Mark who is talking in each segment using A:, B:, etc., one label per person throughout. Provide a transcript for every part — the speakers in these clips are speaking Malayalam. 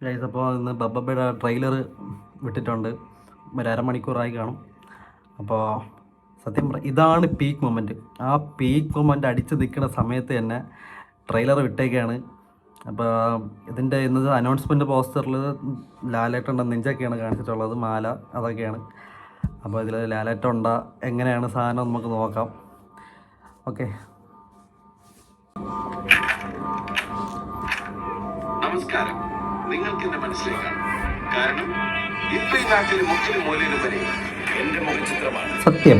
A: ഗൈസ്, അപ്പോൾ ഇന്ന് ബബ്ബയുടെ ട്രെയിലർ വിട്ടിട്ടുണ്ട്. ഒരു അരമണിക്കൂറായി കാണും. അപ്പോൾ സത്യം ഇതാണ് പീക്ക് മൊമെൻറ്റ്. ആ പീക്ക് മൊമെൻറ്റ് അടിച്ച് നിൽക്കുന്ന സമയത്ത് തന്നെ ട്രെയിലർ വിട്ടേക്കാണ്. അപ്പോൾ ഇതിൻ്റെ ഇന്നത്തെ അനൗൺസ്മെൻറ്റ് പോസ്റ്ററിൽ ലാലേട്ടൻ്റെ നെഞ്ചൊക്കെയാണ് കാണിച്ചിട്ടുള്ളത്, മാല അതൊക്കെയാണ്. അപ്പോൾ ഇതിൽ ലാലേട്ടുണ്ട എങ്ങനെയാണ് സാധനം നമുക്ക് നോക്കാം. ഓക്കെ,
B: നമസ്കാരം. നിങ്ങൾക്ക് എന്നെ മനസ്സിലാക്കാം. കാരണം ഇപ്പൊ ഈ നാട്ടിൽ മുക്കിലും മൂലയിലും വരെ എന്റെ മുഖചിത്രമാണ്.
A: സത്യം.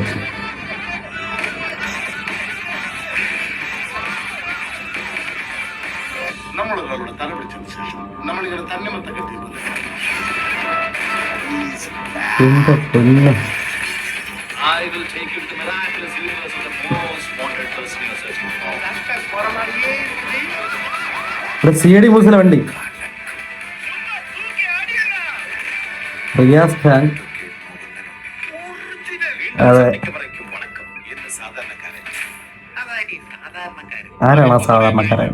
B: നമ്മളൊരാളുടെ തല പിടിച്ചതിന് ശേഷം നമ്മളിങ്ങനെ തന്നെമത്ത കെട്ടിയത്. I will take you to the miraculous universe of the most wanted person you're searching for.
A: CD മൂസിലെ വണ്ടി റിയാസ് ഖാൻ. അതെ, ആരാണ് ആ സാധാരണക്കാരൻ?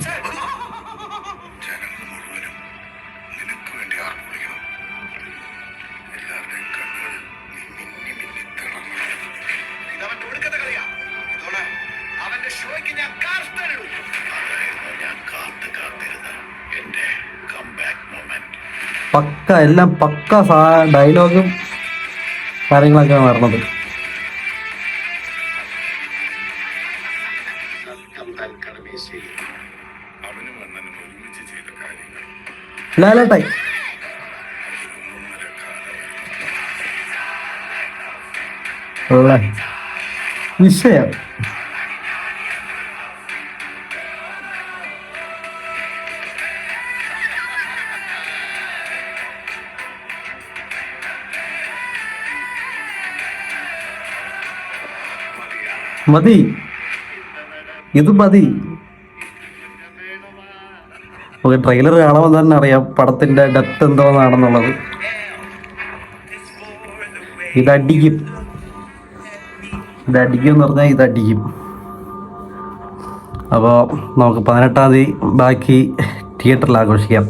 A: പക്ക എല്ലാം പക്ക ഡയലോഗും കാര്യങ്ങളൊക്കെയാണ് വരുന്നത്. ലാലേട്ടായി വിഷയം. മതി, ഇത് മതി. നമുക്ക് ട്രെയിലർ കാണുമ്പോൾ തന്നെ അറിയാം പടത്തിന്റെ ഡെപ്ത് എന്തോന്നാണെന്നുള്ളത്. ഇതടിക്കും എന്ന് പറഞ്ഞാൽ ഇതടിക്കും. അപ്പോൾ നമുക്ക് 18-ാം തീയതി ബാക്കി തിയേറ്ററിൽ ആഘോഷിക്കാം.